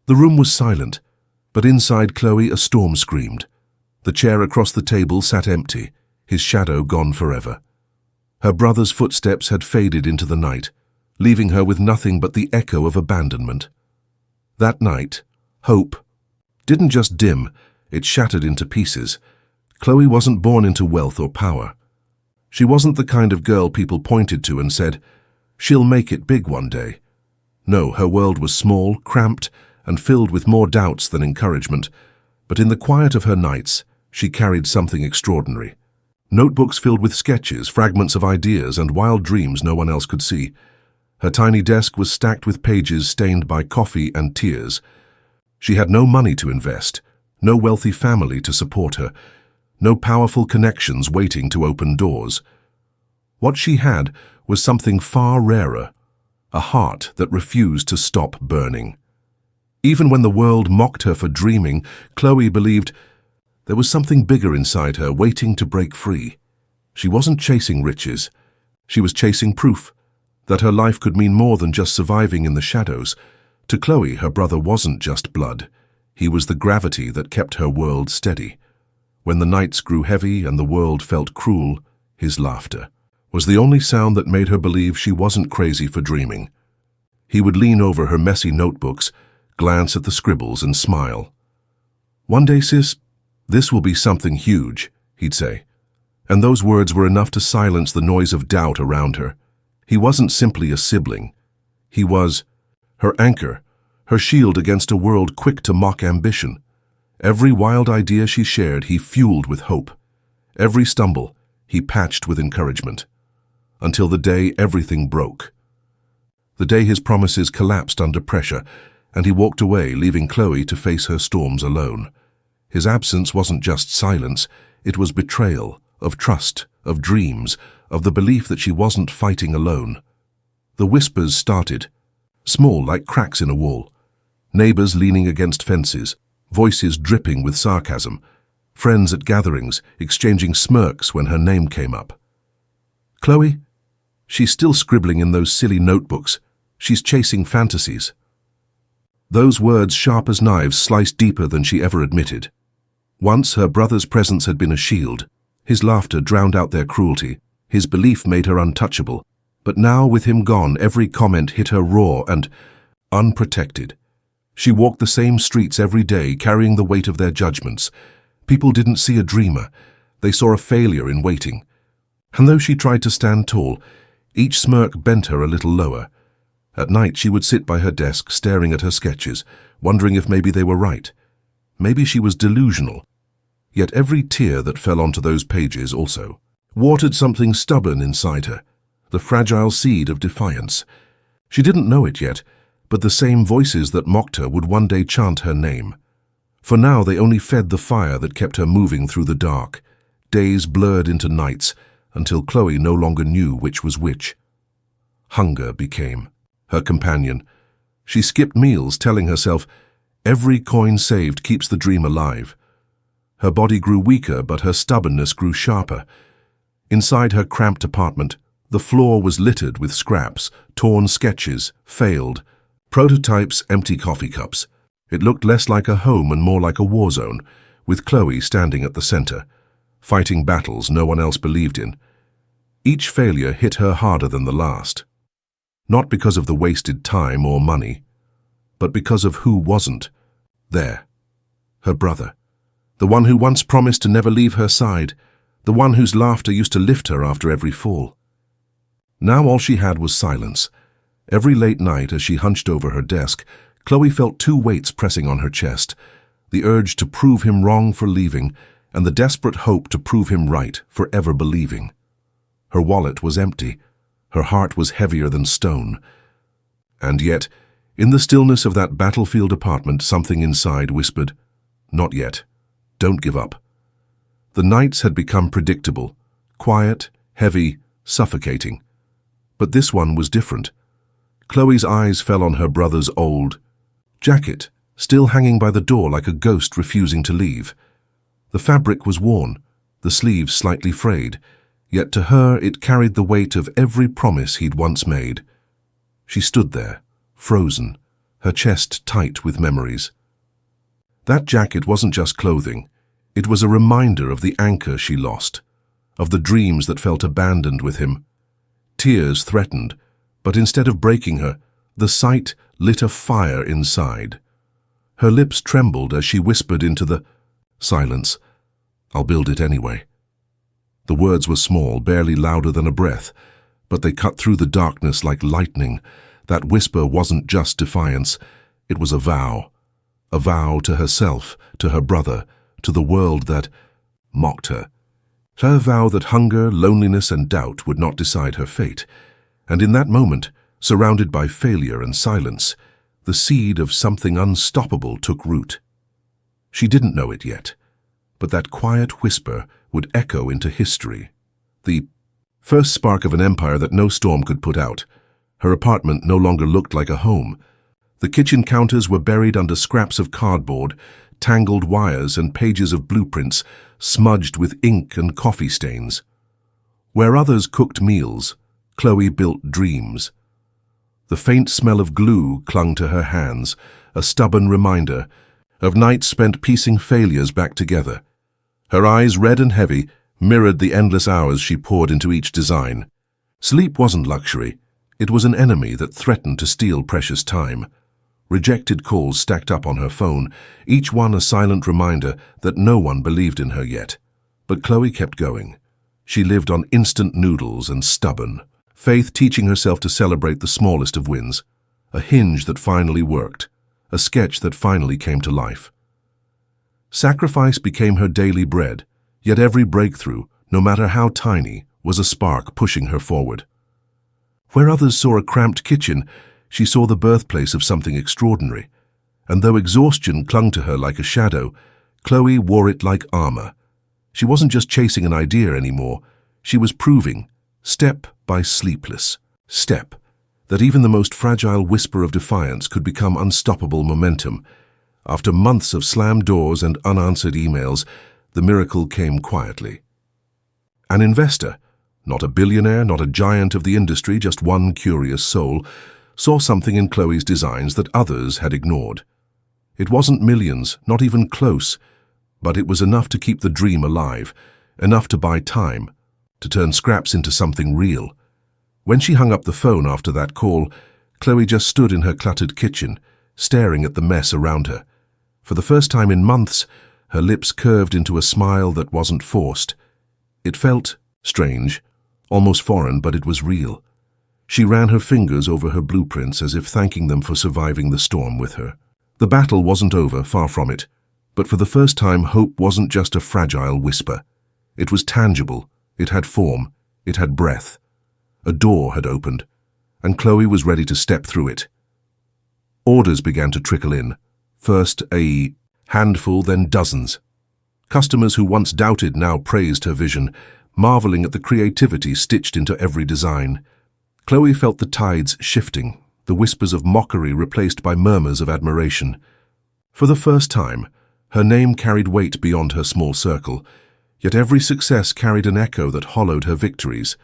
The room was silent, but inside Chloe a storm screamed. The chair across the table sat empty, his shadow gone forever. Her brother's footsteps had faded into the night, leaving her with nothing but the echo of abandonment. That night, hope didn't just dim, it shattered into pieces. Chloe wasn't born into wealth or power. She wasn't the kind of girl people pointed to and said, "She'll make it big one day." No, her world was small, cramped, and filled with more doubts than encouragement. But in the quiet of her nights, she carried something extraordinary. Notebooks filled with sketches, fragments of ideas, and wild dreams no one else could see. Her tiny desk was stacked with pages stained by coffee and tears. She had no money to invest, no wealthy family to support her, no powerful connections waiting to open doors. What she had was something far rarer, a heart that refused to stop burning. Even when the world mocked her for dreaming, Chloe believed there was something bigger inside her waiting to break free. She wasn't chasing riches. She was chasing proof that her life could mean more than just surviving in the shadows. To Chloe, her brother wasn't just blood. He was the gravity that kept her world steady. When the nights grew heavy and the world felt cruel, his laughter was the only sound that made her believe she wasn't crazy for dreaming. He would lean over her messy notebooks, glance at the scribbles and smile. "One day, sis, this will be something huge," he'd say. And those words were enough to silence the noise of doubt around her. He wasn't simply a sibling. He was her anchor, her shield against a world quick to mock ambition. Every wild idea she shared, he fueled with hope. Every stumble, he patched with encouragement. Until the day everything broke. The day his promises collapsed under pressure, and he walked away, leaving Chloe to face her storms alone. His absence wasn't just silence, it was betrayal, of trust, of dreams, of the belief that she wasn't fighting alone. The whispers started, small like cracks in a wall. Neighbors leaning against fences, voices dripping with sarcasm, friends at gatherings exchanging smirks when her name came up. "Chloe, she's still scribbling in those silly notebooks. She's chasing fantasies." Those words, sharp as knives, sliced deeper than she ever admitted. Once her brother's presence had been a shield. His laughter drowned out their cruelty. His belief made her untouchable. But now, with him gone, every comment hit her raw and unprotected. She walked the same streets every day, carrying the weight of their judgments. People didn't see a dreamer. They saw a failure in waiting. And though she tried to stand tall, each smirk bent her a little lower. At night, she would sit by her desk, staring at her sketches, wondering if maybe they were right. Maybe she was delusional. Yet every tear that fell onto those pages also watered something stubborn inside her, the fragile seed of defiance. She didn't know it yet, but the same voices that mocked her would one day chant her name. For now they only fed the fire that kept her moving through the dark. Days blurred into nights, until Chloe no longer knew which was which. Hunger became her companion. She skipped meals, telling herself, every coin saved keeps the dream alive. Her body grew weaker, but her stubbornness grew sharper. Inside her cramped apartment, the floor was littered with scraps, torn sketches, failed prototypes, empty coffee cups. It looked less like a home and more like a war zone, with Chloe standing at the center, fighting battles no one else believed in. Each failure hit her harder than the last. Not because of the wasted time or money, but because of who wasn't there. Her brother. The one who once promised to never leave her side. The one whose laughter used to lift her after every fall. Now all she had was silence. Every late night as she hunched over her desk, Chloe felt two weights pressing on her chest. The urge to prove him wrong for leaving, and the desperate hope to prove him right for ever believing. Her wallet was empty. Her heart was heavier than stone. And yet, in the stillness of that battlefield apartment, something inside whispered, "Not yet. Don't give up." The nights had become predictable, quiet, heavy, suffocating. But this one was different. Chloe's eyes fell on her brother's old jacket, still hanging by the door like a ghost refusing to leave. The fabric was worn, the sleeves slightly frayed, yet to her it carried the weight of every promise he'd once made. She stood there, frozen, her chest tight with memories. That jacket wasn't just clothing. It was a reminder of the anchor she lost, of the dreams that felt abandoned with him. Tears threatened, but instead of breaking her, the sight lit a fire inside. Her lips trembled as she whispered into the silence, "I'll build it anyway." The words were small, barely louder than a breath, but they cut through the darkness like lightning. That whisper wasn't just defiance, it was a vow to herself, to her brother, to the world that mocked her. Her vow that hunger, loneliness, and doubt would not decide her fate. And in that moment, surrounded by failure and silence, the seed of something unstoppable took root. She didn't know it yet, but that quiet whisper would echo into history. The first spark of an empire that no storm could put out. Her apartment no longer looked like a home. The kitchen counters were buried under scraps of cardboard, tangled wires and pages of blueprints smudged with ink and coffee stains. Where others cooked meals, Chloe built dreams. The faint smell of glue clung to her hands, a stubborn reminder of nights spent piecing failures back together. Her eyes, red and heavy, mirrored the endless hours she poured into each design. Sleep wasn't luxury. It was an enemy that threatened to steal precious time. Rejected calls stacked up on her phone, each one a silent reminder that no one believed in her yet. But Chloe kept going. She lived on instant noodles and stubborn, faith teaching herself to celebrate the smallest of wins. A hinge that finally worked, a sketch that finally came to life. Sacrifice became her daily bread, yet every breakthrough, no matter how tiny, was a spark pushing her forward. Where others saw a cramped kitchen, she saw the birthplace of something extraordinary. And though exhaustion clung to her like a shadow, Chloe wore it like armor. She wasn't just chasing an idea anymore. She was proving, step by sleepless step, that even the most fragile whisper of defiance could become unstoppable momentum. After months of slammed doors and unanswered emails, the miracle came quietly. An investor, not a billionaire, not a giant of the industry, just one curious soul, saw something in Chloe's designs that others had ignored. It wasn't millions, not even close, but it was enough to keep the dream alive, enough to buy time, to turn scraps into something real. When she hung up the phone after that call, Chloe just stood in her cluttered kitchen, staring at the mess around her. For the first time in months, her lips curved into a smile that wasn't forced. It felt strange, almost foreign, but it was real. She ran her fingers over her blueprints as if thanking them for surviving the storm with her. The battle wasn't over, far from it. But for the first time, hope wasn't just a fragile whisper. It was tangible, it had form, it had breath. A door had opened, and Chloe was ready to step through it. Orders began to trickle in. First a handful, then dozens. Customers who once doubted now praised her vision, marveling at the creativity stitched into every design. Chloe felt the tides shifting, the whispers of mockery replaced by murmurs of admiration. For the first time, her name carried weight beyond her small circle, yet every success carried an echo that hollowed her victories.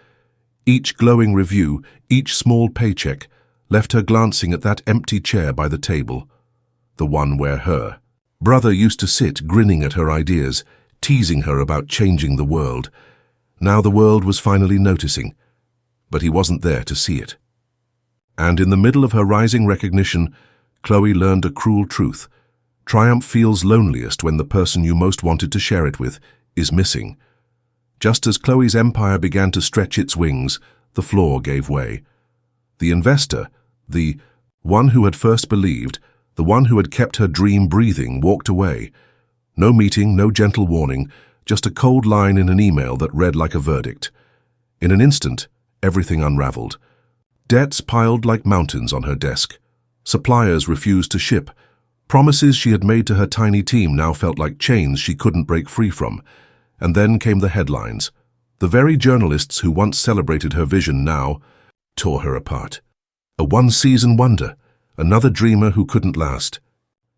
Each glowing review, each small paycheck, left her glancing at that empty chair by the table, the one where her brother used to sit grinning at her ideas, teasing her about changing the world. Now the world was finally noticing, but he wasn't there to see it. And in the middle of her rising recognition, Chloe learned a cruel truth. Triumph feels loneliest when the person you most wanted to share it with is missing. Just as Chloe's empire began to stretch its wings, the floor gave way. The investor, the one who had first believed, the one who had kept her dream breathing, walked away. No meeting, no gentle warning, just a cold line in an email that read like a verdict. In an instant, everything unraveled. Debts piled like mountains on her desk. Suppliers refused to ship. Promises she had made to her tiny team now felt like chains she couldn't break free from. And then came the headlines. The very journalists who once celebrated her vision now tore her apart. A one-season wonder, another dreamer who couldn't last.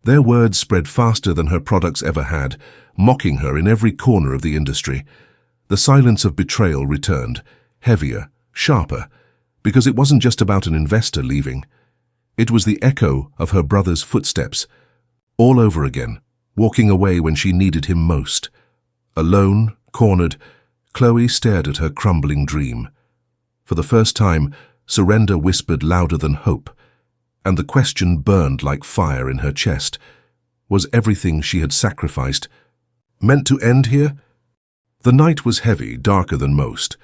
Their words spread faster than her products ever had, mocking her in every corner of the industry. The silence of betrayal returned, heavier, sharper, because it wasn't just about an investor leaving. It was the echo of her brother's footsteps, all over again, walking away when she needed him most. Alone, cornered, Chloe stared at her crumbling dream. For the first time, surrender whispered louder than hope, and the question burned like fire in her chest. Was everything she had sacrificed meant to end here? The night was heavy, darker than most.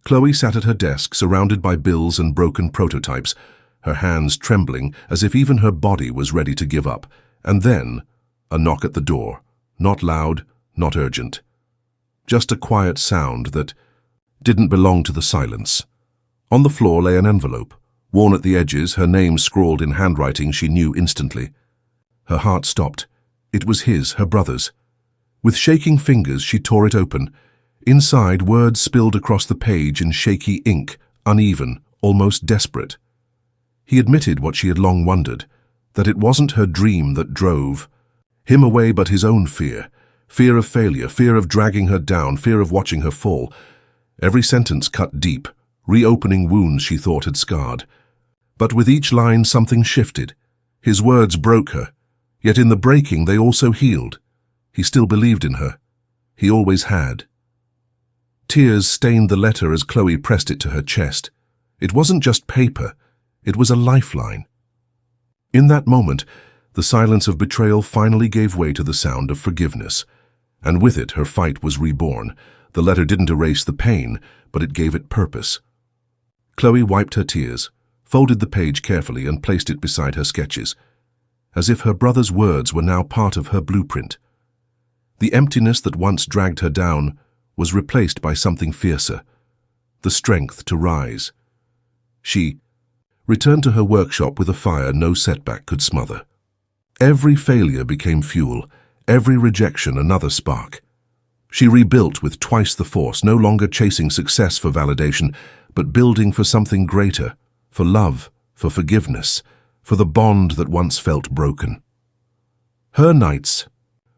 Chloe sat at her desk, surrounded by bills and broken prototypes, her hands trembling as if even her body was ready to give up. And then, a knock at the door. Not loud, not urgent. Just a quiet sound that didn't belong to the silence. On the floor lay an envelope. Worn at the edges, her name scrawled in handwriting she knew instantly. Her heart stopped. It was his, her brother's. With shaking fingers, she tore it open. Inside, words spilled across the page in shaky ink, uneven, almost desperate. He admitted what she had long wondered, that it wasn't her dream that drove him away but his own fear. Fear of failure, fear of dragging her down, fear of watching her fall. Every sentence cut deep, reopening wounds she thought had scarred. But with each line something shifted. His words broke her, yet in the breaking they also healed. He still believed in her. He always had. Tears stained the letter as Chloe pressed it to her chest. It wasn't just paper, it was a lifeline. In that moment, the silence of betrayal finally gave way to the sound of forgiveness. And with it, her fight was reborn. The letter didn't erase the pain, but it gave it purpose. Chloe wiped her tears, folded the page carefully and placed it beside her sketches, as if her brother's words were now part of her blueprint. The emptiness that once dragged her down was replaced by something fiercer, the strength to rise. She returned to her workshop with a fire no setback could smother. Every failure became fuel, every rejection another spark. She rebuilt with twice the force, no longer chasing success for validation, but building for something greater, for love, for forgiveness, for the bond that once felt broken. Her nights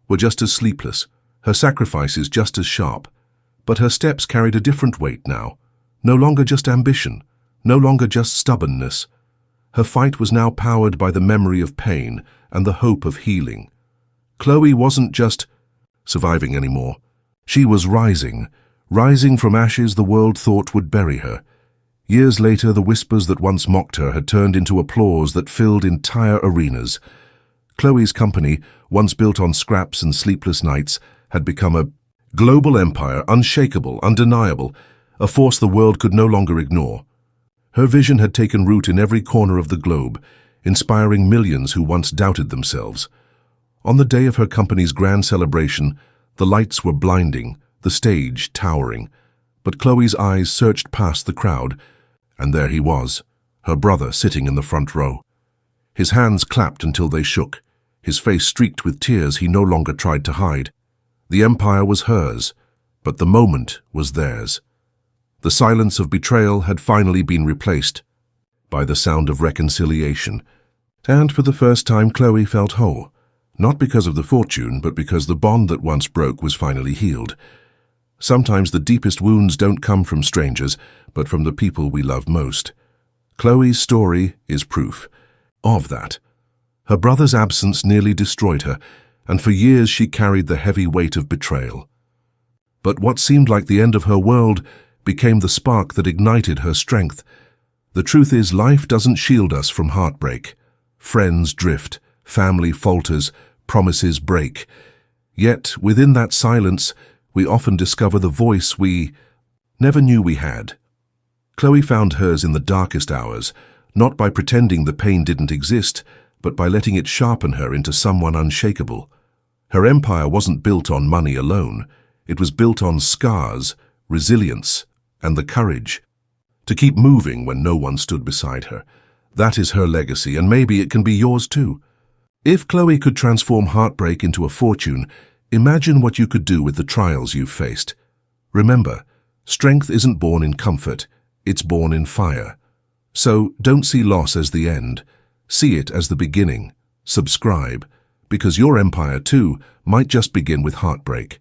were just as sleepless, her sacrifices just as sharp, but her steps carried a different weight now, no longer just ambition, no longer just stubbornness. Her fight was now powered by the memory of pain and the hope of healing. Chloe wasn't just surviving anymore. She was rising, rising from ashes the world thought would bury her. Years later, the whispers that once mocked her had turned into applause that filled entire arenas. Chloe's company, once built on scraps and sleepless nights, had become a global empire, unshakable, undeniable, a force the world could no longer ignore. Her vision had taken root in every corner of the globe, inspiring millions who once doubted themselves. On the day of her company's grand celebration, the lights were blinding, the stage towering. But Chloe's eyes searched past the crowd, and there he was, her brother sitting in the front row. His hands clapped until they shook, his face streaked with tears he no longer tried to hide. The empire was hers, but the moment was theirs. The silence of betrayal had finally been replaced by the sound of reconciliation. And for the first time, Chloe felt whole, not because of the fortune, but because the bond that once broke was finally healed. Sometimes the deepest wounds don't come from strangers, but from the people we love most. Chloe's story is proof of that. Her brother's absence nearly destroyed her, and for years she carried the heavy weight of betrayal. But what seemed like the end of her world became the spark that ignited her strength. The truth is, life doesn't shield us from heartbreak. Friends drift, family falters, promises break. Yet, within that silence, we often discover the voice we never knew we had. Chloe found hers in the darkest hours, not by pretending the pain didn't exist, but by letting it sharpen her into someone unshakable. Her empire wasn't built on money alone. It was built on scars, resilience, and the courage to keep moving when no one stood beside her. That is her legacy, and maybe it can be yours too. If Chloe could transform heartbreak into a fortune, imagine what you could do with the trials you've faced. Remember, strength isn't born in comfort, it's born in fire. So don't see loss as the end. See it as the beginning. Subscribe, because your empire too might just begin with heartbreak.